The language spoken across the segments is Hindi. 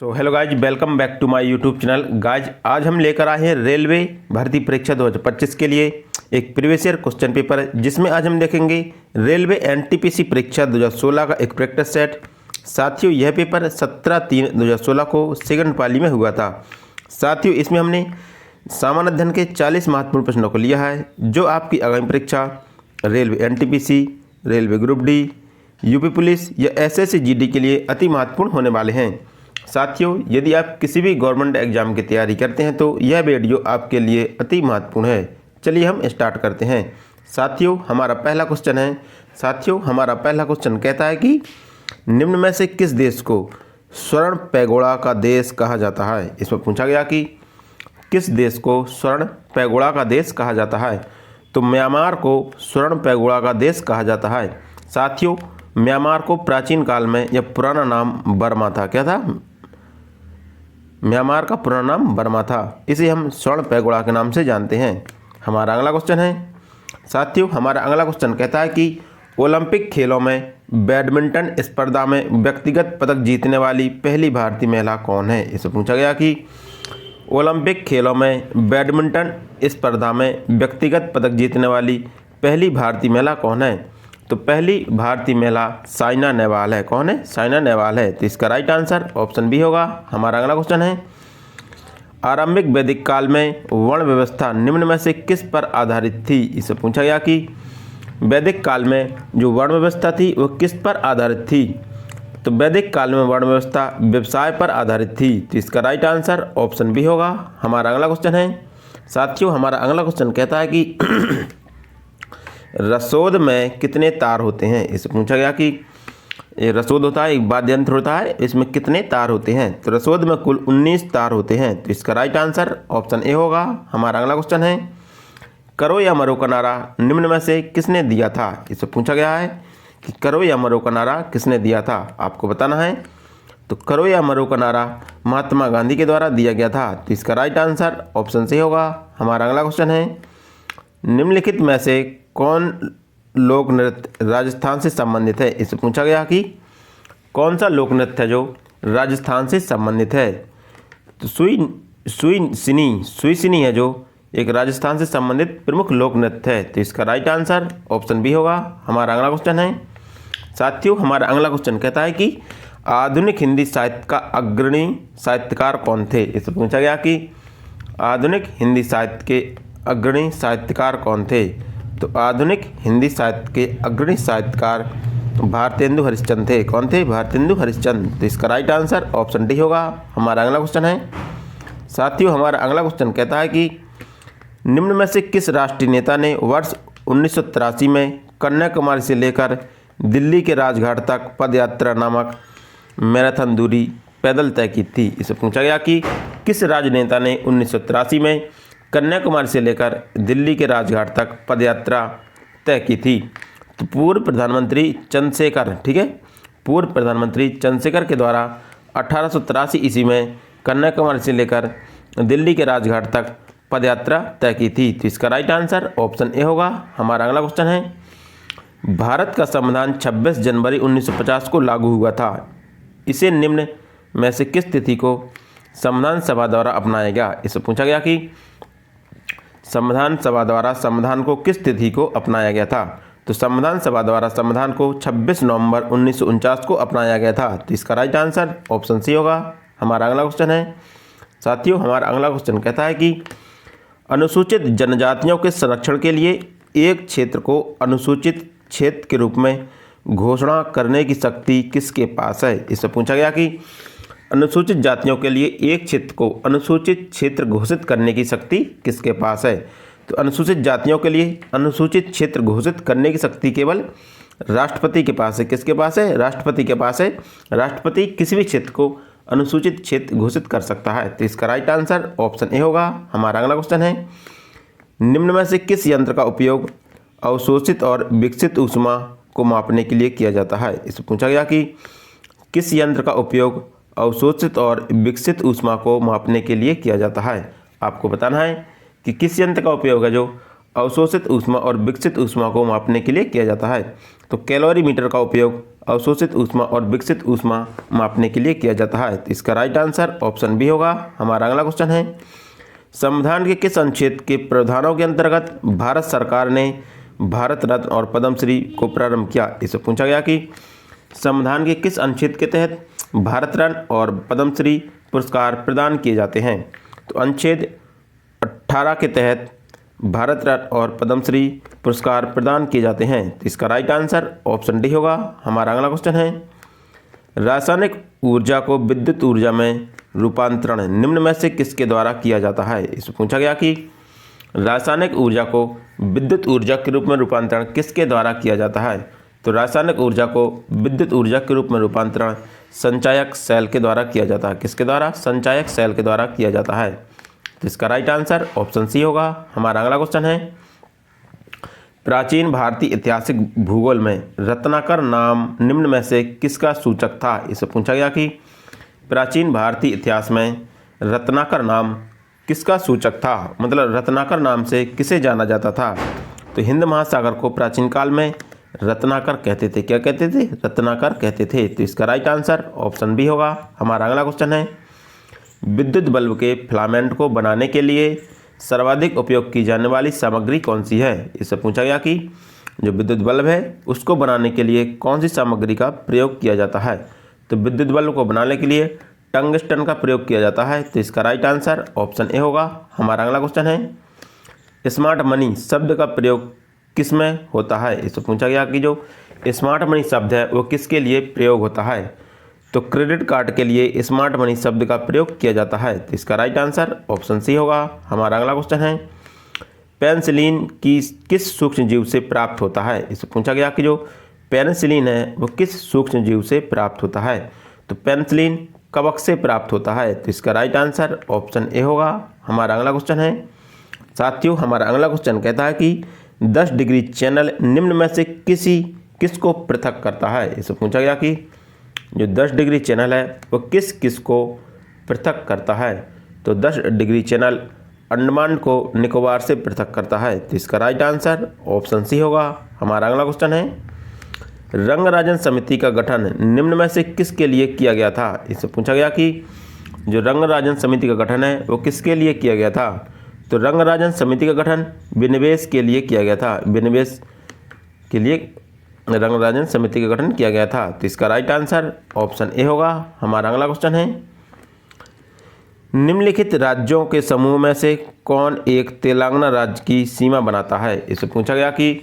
Hello guys, welcome back to my YouTube channel. Guys आज हम लेकर आए हैं रेलवे भर्ती परीक्षा 2025 के लिए एक प्रीवियस ईयर क्वेश्चन पेपर, जिसमें आज हम देखेंगे रेलवे एनटीपीसी परीक्षा 2016 का एक प्रैक्टिस सेट। साथियों, यह पेपर 17/3/2016 को सेकंड पाली में हुआ था। साथियों, इसमें हमने सामान्य अध्ययन के 40 महत्वपूर्ण प्रश्नों को लिया है, जो आपकी आगामी परीक्षा railway NTPC, railway group D, UP police या एसएससी जीडी के लिए अति महत्वपूर्ण होने वाले हैं। साथियों, यदि आप किसी भी गवर्नमेंट एग्जाम की तैयारी करते हैं तो यह वीडियो आपके लिए अति महत्वपूर्ण है। चलिए हम स्टार्ट करते हैं। साथियों, हमारा पहला क्वेश्चन कहता है कि निम्न में से किस देश को स्वर्ण पैगोडा का देश कहा जाता है। इसमें पूछा गया कि किस देश को स्वर्ण पैगोडा का देश कहा जाता है, तो म्यांमार को स्वर्ण पैगोडा का देश कहा जाता है। साथियों, म्यांमार को प्राचीन काल में यह पुराना नाम बर्मा था। क्या था? म्यांमार का पुराना नाम बर्मा था। इसे हम स्वर्ण पैगोडा के नाम से जानते हैं। हमारा अगला क्वेश्चन है, साथियों, हमारा अगला क्वेश्चन कहता है कि ओलंपिक खेलों में बैडमिंटन स्पर्धा में व्यक्तिगत पदक जीतने वाली पहली भारतीय महिला कौन है। इसे पूछा गया कि ओलंपिक खेलों में बैडमिंटन स्पर्धा में व्यक्तिगत पदक जीतने वाली पहली भारतीय महिला कौन है। तो पहली भारतीय महिला साइना नेहवाल है। कौन है? साइना नेहवाल है। तो इसका राइट आंसर ऑप्शन बी होगा। हमारा अगला क्वेश्चन है, आरंभिक वैदिक काल में वर्ण व्यवस्था निम्न में से किस पर आधारित थी। इसे पूछा गया कि वैदिक काल में जो वर्ण व्यवस्था थी वो किस पर आधारित थी। तो वैदिक काल में वर्ण व्यवस्था व्यवसाय पर आधारित थी। तो इसका राइट आंसर ऑप्शन बी होगा। हमारा अगला क्वेश्चन है, साथियों, हमारा अगला क्वेश्चन कहता है कि रसोद में कितने तार होते हैं। इससे पूछा गया कि ये रसोद होता है, एक वाद्य यंत्र होता है, इसमें कितने तार होते हैं। तो रसोद में कुल 19 तार होते हैं। तो इसका राइट आंसर ऑप्शन ए होगा। हमारा अगला क्वेश्चन है, करो या मरो का नारा निम्न में से किसने दिया था। इससे पूछा गया है कि करो या मरो का नारा किसने दिया था, आपको बताना है। तो करो या मरो का नारा महात्मा गांधी के द्वारा दिया गया था। तो इसका राइट आंसर ऑप्शन से होगा। हमारा अगला क्वेश्चन है, निम्नलिखित में से कौन लोक नृत्य राजस्थान से संबंधित है। इससे पूछा गया कि कौन सा लोक नृत्य है जो राजस्थान से संबंधित है। तो सुई सिनी है जो एक राजस्थान से संबंधित प्रमुख लोक नृत्य है। तो इसका राइट आंसर ऑप्शन बी होगा। हमारा अगला क्वेश्चन है, साथियों, हमारा अगला क्वेश्चन कहता है कि आधुनिक हिंदी साहित्य का अग्रणी साहित्यकार कौन थे। इससे पूछा गया कि आधुनिक हिंदी साहित्य के अग्रणी साहित्यकार कौन थे। तो आधुनिक हिंदी साहित्य के अग्रणी साहित्यकार भारतेंदु हरिश्चंद्र थे। कौन थे? भारतेंदु हरिश्चंद्र। तो इसका राइट आंसर ऑप्शन डी होगा। हमारा अगला क्वेश्चन है, साथियों, हमारा अगला क्वेश्चन कहता है कि निम्न में से किस राष्ट्रीय नेता ने वर्ष 1983 में कन्याकुमारी से लेकर दिल्ली के राजघाट तक पदयात्रा नामक मैराथन दूरी पैदल तय की थी। इसे पूछा गया कि किस राजनेता ने 1983 में कन्याकुमारी से लेकर दिल्ली के राजघाट तक पदयात्रा तय की थी। तो पूर्व प्रधानमंत्री चंद्रशेखर, ठीक है, पूर्व प्रधानमंत्री चंद्रशेखर के द्वारा 1883 ईस्वी में कन्याकुमारी से लेकर दिल्ली के राजघाट तक पदयात्रा तय की थी। तो इसका राइट आंसर ऑप्शन ए होगा। हमारा अगला क्वेश्चन है, भारत का संविधान 26 जनवरी 1950 को लागू हुआ था। इसे निम्न में से किस तिथि को संविधान सभा द्वारा अपनाया गया। इससे पूछा गया कि संविधान सभा द्वारा संविधान को किस तिथि को अपनाया गया था। तो संविधान सभा द्वारा संविधान को 26 नवंबर 1949 को अपनाया गया था। तो इसका राइट आंसर ऑप्शन सी होगा। हमारा अगला क्वेश्चन है, साथियों, हमारा अगला क्वेश्चन कहता है कि अनुसूचित जनजातियों के संरक्षण के लिए एक क्षेत्र को अनुसूचित क्षेत्र के रूप में घोषणा करने की शक्ति किसके पास है। इससे पूछा गया कि अनुसूचित जातियों के लिए एक क्षेत्र को अनुसूचित क्षेत्र घोषित करने की शक्ति किसके पास है। तो अनुसूचित जातियों के लिए अनुसूचित क्षेत्र घोषित करने की शक्ति केवल राष्ट्रपति के पास है। किसके पास है? राष्ट्रपति के पास है। राष्ट्रपति किसी भी क्षेत्र को अनुसूचित क्षेत्र घोषित कर सकता है। तो इसका राइट आंसर ऑप्शन ए होगा। हमारा अगला क्वेश्चन है, निम्न में से किस यंत्र का उपयोग अवशोषित और विकसित ऊष्मा को मापने के लिए किया जाता है। इससे पूछा गया कि किस यंत्र का उपयोग अवशोषित और विकसित ऊष्मा को मापने के लिए किया जाता है। आपको बताना है कि किस यंत्र का उपयोग है जो अवशोषित ऊष्मा और विकसित ऊष्मा को मापने के लिए किया जाता है। तो कैलोरीमीटर का उपयोग अवशोषित ऊष्मा और विकसित ऊष्मा मापने के लिए किया जाता है। तो इसका राइट आंसर ऑप्शन बी होगा। हमारा अगला क्वेश्चन है, संविधान के किस अनुच्छेद के प्रावधानों के अंतर्गत भारत सरकार ने भारत रत्न और पद्मश्री को प्रारंभ किया? इससे पूछा गया कि संविधान के किस अनुच्छेद के तहत भारत रत्न और पद्मश्री पुरस्कार प्रदान किए जाते हैं? तो अनुच्छेद 18 के तहत भारत रत्न और पद्मश्री पुरस्कार प्रदान किए जाते हैं। तो इसका राइट आंसर ऑप्शन डी होगा। हमारा अगला क्वेश्चन है, रासायनिक ऊर्जा को विद्युत ऊर्जा में रूपांतरण निम्न में से किसके द्वारा किया जाता है? इसमें पूछा गया कि रासायनिक ऊर्जा को विद्युत ऊर्जा के रूप में रूपांतरण किसके द्वारा किया जाता है? तो रासायनिक ऊर्जा को विद्युत ऊर्जा के रूप में रूपांतरण संचायक सेल के द्वारा किया जाता है। किसके द्वारा? संचायक सेल के द्वारा किया जाता है। तो इसका राइट आंसर ऑप्शन सी होगा। हमारा अगला क्वेश्चन है, प्राचीन भारतीय ऐतिहासिक भूगोल में रत्नाकर नाम निम्न में से किसका सूचक था? इसे पूछा गया कि प्राचीन भारतीय इतिहास में रत्नाकर नाम किसका सूचक था, मतलब रत्नाकर नाम से किसे जाना जाता था? तो हिंद महासागर को प्राचीन काल में रत्नाकर कहते थे। क्या कहते थे? रत्नाकर कहते थे। तो इसका राइट आंसर ऑप्शन बी होगा। हमारा अगला क्वेश्चन है, विद्युत बल्ब के फिलामेंट को बनाने के लिए सर्वाधिक उपयोग की जाने वाली सामग्री कौन सी है? इससे पूछा गया कि जो विद्युत बल्ब है उसको बनाने के लिए कौन सी सामग्री का प्रयोग किया जाता है? तो विद्युत बल्ब को बनाने के लिए टंगस्टन का प्रयोग किया जाता है। तो इसका राइट आंसर ऑप्शन ए होगा। हमारा अगला क्वेश्चन है, स्मार्ट मनी शब्द का प्रयोग किस में होता है? इससे पूछा गया कि जो स्मार्ट मनी शब्द है वो किसके लिए प्रयोग होता है? तो क्रेडिट कार्ड के लिए स्मार्ट मनी शब्द का प्रयोग किया जाता है। तो इसका राइट आंसर ऑप्शन सी होगा। हमारा अगला क्वेश्चन है, पेनिसिलिन की किस सूक्ष्म जीव से प्राप्त होता है? इससे पूछा गया कि जो पेनिसिलिन है वो किस सूक्ष्म जीव से प्राप्त होता है? तो पेनिसिलिन कवक से प्राप्त होता है। तो इसका राइट आंसर ऑप्शन ए होगा। हमारा अगला क्वेश्चन है, साथियों हमारा अगला क्वेश्चन कहता है कि 10 डिग्री चैनल निम्न में से किसको पृथक करता है? इससे पूछा गया कि जो 10 डिग्री चैनल है वो किस को पृथक करता है? तो 10 डिग्री चैनल अंडमान को निकोबार से पृथक करता है। तो इसका राइट आंसर ऑप्शन सी होगा। हमारा अगला क्वेश्चन है, रंगराजन समिति का गठन निम्न में से किसके लिए किया गया था? इससे पूछा गया कि जो रंगराजन समिति का गठन है वो किसके लिए किया गया था? तो रंगराजन समिति का गठन विनिवेश के लिए किया गया था। विनिवेश के लिए रंगराजन समिति का गठन किया गया था। तो इसका राइट आंसर ऑप्शन ए होगा। हमारा अगला क्वेश्चन है, निम्नलिखित राज्यों के समूह में से कौन एक तेलंगाना राज्य की सीमा बनाता है? इससे पूछा गया कि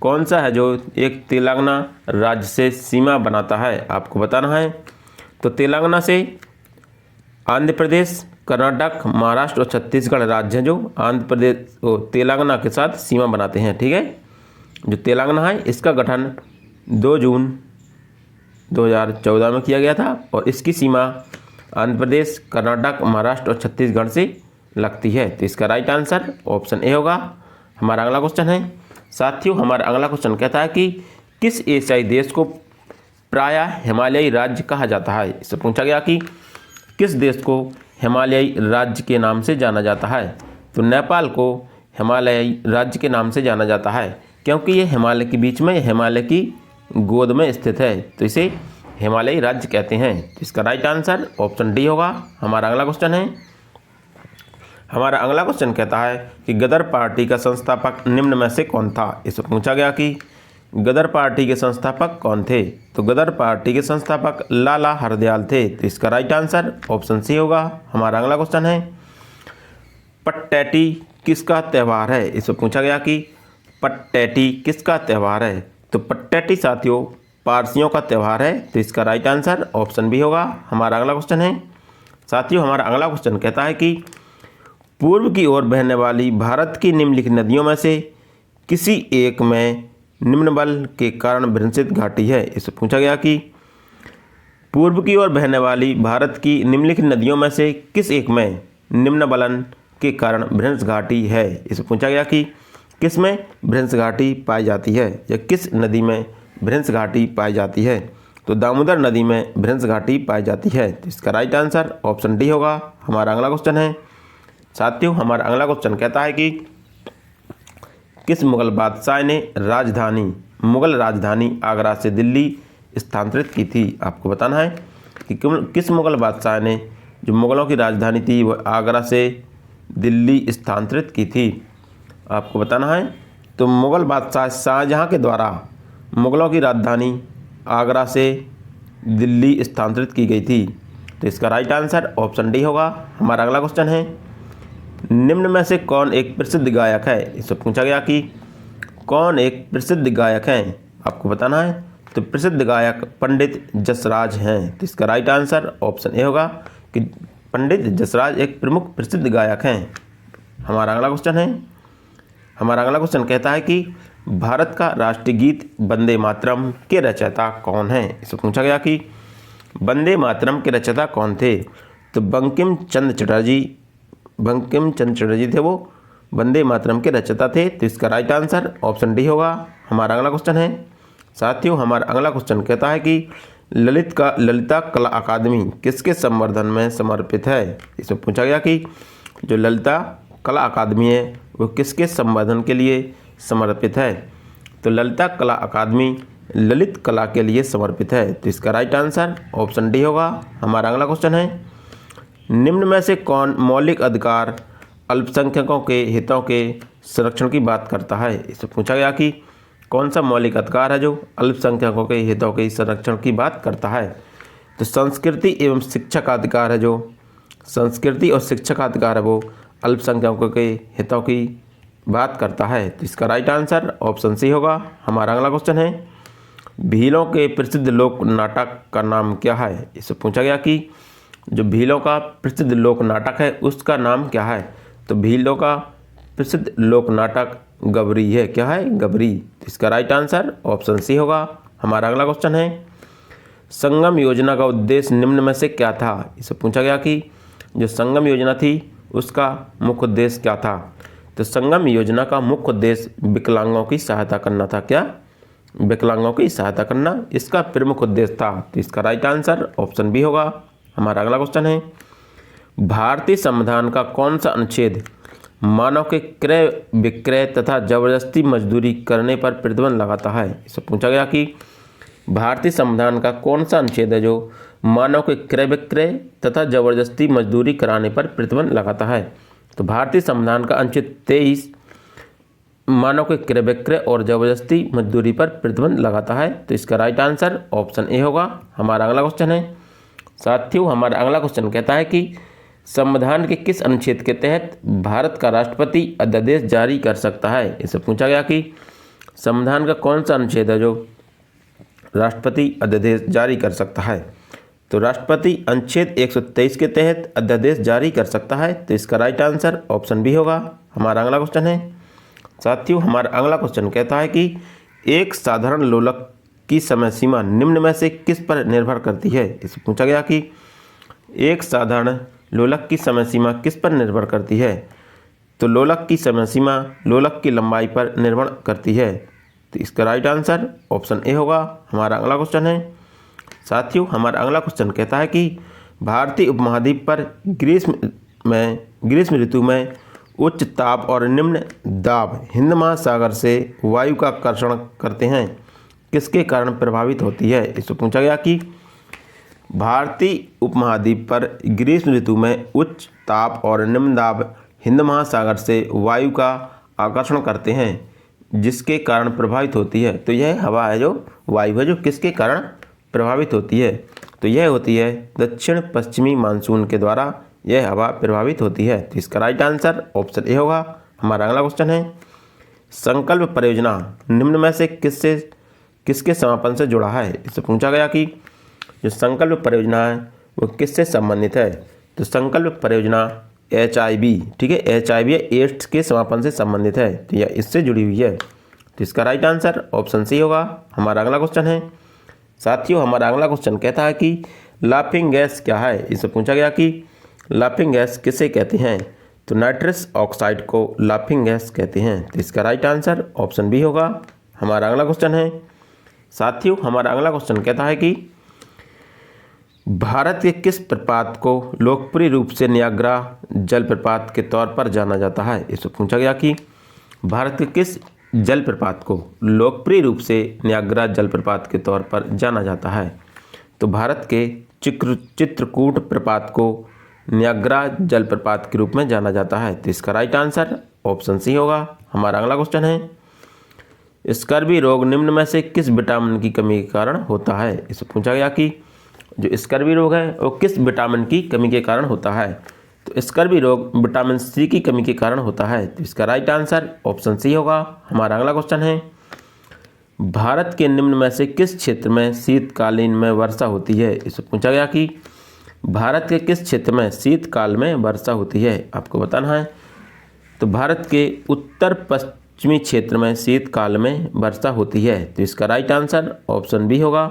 कौन सा है जो एक तेलंगाना राज्य से सीमा बनाता है, आपको बताना है। तो तेलंगाना से आंध्र प्रदेश, कर्नाटक, महाराष्ट्र और छत्तीसगढ़ राज्य हैं जो आंध्र प्रदेश तेलंगाना के साथ सीमा बनाते हैं। ठीक है, जो तेलंगाना है इसका गठन 2 जून 2014 में किया गया था और इसकी सीमा आंध्र प्रदेश, कर्नाटक, महाराष्ट्र और छत्तीसगढ़ से लगती है। तो इसका राइट आंसर ऑप्शन ए होगा। हमारा अगला क्वेश्चन है, साथियों हमारा अगला क्वेश्चन कहता है कि किस एशियाई देश को प्रायः हिमालयी राज्य कहा जाता है? इससे पूछा गया कि किस देश को हिमालयी राज्य के नाम से जाना जाता है? तो नेपाल को हिमालयी राज्य के नाम से जाना जाता है क्योंकि ये हिमालय के बीच में, हिमालय की गोद में स्थित है, तो इसे हिमालयी राज्य कहते हैं। तो इसका राइट आंसर ऑप्शन डी होगा। हमारा अगला क्वेश्चन है, हमारा अगला क्वेश्चन कहता है कि गदर पार्टी का संस्थापक निम्न में से कौन था? इससे पूछा गया कि गदर पार्टी के संस्थापक कौन थे? तो गदर पार्टी के संस्थापक लाला हरदयाल थे। तो इसका राइट आंसर ऑप्शन सी होगा। हमारा अगला क्वेश्चन है, पट्टैटी किसका त्यौहार है? इससे पूछा गया कि पट्टैटी किसका त्यौहार है? तो पट्टैटी साथियों पारसियों का त्यौहार है। तो इसका राइट आंसर ऑप्शन बी होगा। हमारा अगला क्वेश्चन है, साथियों हमारा अगला क्वेश्चन कहता है कि पूर्व की ओर बहने वाली भारत की निम्नलिखित नदियों में से किसी एक में निम्न बल के कारण भ्रंशित घाटी है? इससे पूछा गया कि पूर्व की ओर बहने वाली भारत की निम्नलिखित नदियों में से किस एक में निम्न बलन के कारण भ्रंश घाटी है? इससे पूछा गया कि किस में भ्रंश घाटी पाई जाती है या किस नदी में भ्रंश घाटी पाई जाती है? तो दामोदर नदी में भ्रंश घाटी पाई जाती है। तो इसका राइट आंसर ऑप्शन डी होगा। हमारा अगला क्वेश्चन है, साथियों हमारा अगला क्वेश्चन कहता है कि किस मुगल बादशाह ने मुगल राजधानी आगरा से दिल्ली स्थानांतरित की थी। आपको बताना है कि किस मुग़ल बादशाह ने जो मुग़लों की राजधानी थी वह आगरा से दिल्ली स्थानांतरित की थी। आपको बताना है तो मुग़ल बादशाह शाहजहाँ के द्वारा मुग़लों की राजधानी आगरा से दिल्ली स्थानांतरित की गई थी। तो इसका राइट आंसर ऑप्शन डी होगा। हमारा अगला क्वेश्चन है, निम्न में से कौन एक प्रसिद्ध गायक है। इससे पूछा गया कि कौन एक प्रसिद्ध गायक है, आपको बताना है। तो प्रसिद्ध गायक पंडित जसराज हैं। तो इसका राइट आंसर ऑप्शन ए होगा कि पंडित जसराज एक प्रमुख प्रसिद्ध गायक हैं। हमारा अगला क्वेश्चन है, हमारा अगला क्वेश्चन कहता है कि भारत का राष्ट्रीय गीत वंदे मातरम के रचयिता कौन है। इससे पूछा गया कि वंदे मातरम के रचयिता कौन थे। तो बंकिम चंद्र चटर्जी थे, वो वंदे मातरम के रचयिता थे। तो इसका राइट आंसर ऑप्शन डी होगा। हमारा अगला क्वेश्चन है साथियों, हमारा अगला क्वेश्चन कहता है कि ललिता कला अकादमी किसके संवर्धन में समर्पित है। इसमें पूछा गया कि जो ललिता कला अकादमी है वो किसके संवर्धन के लिए समर्पित है। तो ललिता कला अकादमी ललित कला के लिए समर्पित है। तो इसका राइट आंसर ऑप्शन डी होगा। हमारा अगला क्वेश्चन है, निम्न में से कौन मौलिक अधिकार अल्पसंख्यकों के हितों के संरक्षण की बात करता है। इससे पूछा गया कि कौन सा मौलिक अधिकार है जो अल्पसंख्यकों के हितों के संरक्षण की बात करता है। तो संस्कृति एवं शिक्षा का अधिकार है, जो संस्कृति और शिक्षा का अधिकार है वो अल्पसंख्यकों के हितों की बात करता है। तो इसका राइट आंसर ऑप्शन सी होगा। हमारा अगला क्वेश्चन है, भीलों के प्रसिद्ध लोक नाटक का नाम क्या है। इससे पूछा गया कि जो भीलों का प्रसिद्ध लोक नाटक है उसका नाम क्या है। तो भीलों का प्रसिद्ध लोक नाटक गबरी है। क्या है? गबरी। तो इसका राइट आंसर ऑप्शन सी होगा। हमारा अगला क्वेश्चन है, संगम योजना का उद्देश्य निम्न में से क्या था। इससे पूछा गया कि जो संगम योजना थी उसका मुख्य उद्देश्य क्या था। तो संगम योजना का मुख्य उद्देश्य विकलांगों की सहायता करना था। क्या? विकलांगों की सहायता करना इसका प्रमुख उद्देश्य था। तो इसका राइट आंसर ऑप्शन बी होगा। हमारा अगला क्वेश्चन है, भारतीय संविधान का कौन सा अनुच्छेद मानव के क्रय विक्रय तथा जबरदस्ती मजदूरी करने पर प्रतिबंध लगाता है। इससे पूछा गया कि भारतीय संविधान का कौन सा अनुच्छेद है जो मानव के क्रय विक्रय तथा जबरदस्ती मजदूरी कराने पर प्रतिबंध लगाता है। तो भारतीय संविधान का अनुच्छेद 23 मानव के क्रय विक्रय और जबरदस्ती मजदूरी पर प्रतिबंध लगाता है। तो इसका राइट आंसर ऑप्शन ए होगा। हमारा अगला क्वेश्चन है साथियों, हमारा अगला क्वेश्चन कहता है कि संविधान के किस अनुच्छेद के तहत भारत का राष्ट्रपति अध्यादेश जारी कर सकता है। इससे पूछा गया कि संविधान का कौन सा अनुच्छेद है जो राष्ट्रपति अध्यादेश जारी कर सकता है। तो राष्ट्रपति अनुच्छेद 123 के तहत अध्यादेश जारी कर सकता है। तो इसका राइट आंसर ऑप्शन बी होगा। हमारा अगला क्वेश्चन है साथियों, हमारा अगला क्वेश्चन कहता है कि एक साधारण लोलक की समय सीमा निम्न में से किस पर निर्भर करती है। इससे पूछा गया कि एक साधारण लोलक की समय सीमा किस पर निर्भर करती है। तो लोलक की समय सीमा लोलक की लंबाई पर निर्भर करती है। तो इसका राइट आंसर ऑप्शन ए होगा। हमारा अगला क्वेश्चन है साथियों, हमारा अगला क्वेश्चन कहता है कि भारतीय उपमहाद्वीप पर ग्रीष्म ऋतु में उच्च ताप और निम्न दाब हिंद महासागर से वायु का आकर्षण करते हैं किसके कारण प्रभावित होती है। इससे पूछा गया कि भारतीय उपमहाद्वीप पर ग्रीष्म ऋतु में उच्च ताप और निम्न दाब हिंद महासागर से वायु का आकर्षण करते हैं जिसके कारण प्रभावित होती है। तो यह हवा है जो वायु है जो किसके कारण प्रभावित होती है। तो यह होती है दक्षिण पश्चिमी मानसून के द्वारा यह हवा प्रभावित होती है। तो इसका राइट आंसर ऑप्शन ए होगा। हमारा अगला क्वेश्चन है, संकल्प परियोजना निम्न में से किसके समापन से जुड़ा है। इससे पूछा गया कि जो संकल्प परियोजना है वो किससे संबंधित है। तो संकल्प परियोजना HIV, ठीक है, HIV एड्स के समापन से संबंधित है। तो यह इससे जुड़ी हुई है। तो इसका राइट आंसर ऑप्शन सी होगा। हमारा अगला क्वेश्चन है साथियों, हमारा अगला क्वेश्चन कहता है कि लाफिंग गैस क्या है। इससे पूछा गया कि लाफिंग गैस किसे कहते हैं। तो नाइट्रस ऑक्साइड को लाफिंग गैस कहते हैं। तो इसका राइट आंसर ऑप्शन बी होगा। हमारा अगला क्वेश्चन है साथियों, हमारा अगला क्वेश्चन कहता है कि भारत के किस प्रपात को लोकप्रिय रूप से नियाग्रा जलप्रपात के तौर पर जाना जाता है। इससे पूछा गया कि भारत के किस जलप्रपात को लोकप्रिय रूप से न्याग्रा जलप्रपात के तौर पर जाना जाता है? तो भारत के चित्रकूट प्रपात को न्याग्रा जलप्रपात के रूप में जाना जाता है। तो इसका राइट आंसर ऑप्शन सी होगा। हमारा अगला क्वेश्चन है, स्कर्वी रोग निम्न में से किस विटामिन की कमी के कारण होता है? इससे पूछा गया कि जो स्कर्वी रोग है वो किस विटामिन की कमी के कारण होता है? तो स्कर्वी रोग विटामिन सी की कमी के कारण होता है। तो इसका राइट आंसर ऑप्शन सी होगा। हमारा अगला क्वेश्चन है, भारत के निम्न में से किस क्षेत्र में शीतकालीन में वर्षा होती है? इससे पूछा गया कि भारत के किस क्षेत्र में शीतकाल में वर्षा होती है, आपको बताना है। तो भारत के उत्तर पश्चिमी क्षेत्र में शीतकाल में वर्षा होती है। तो इसका राइट आंसर ऑप्शन बी होगा।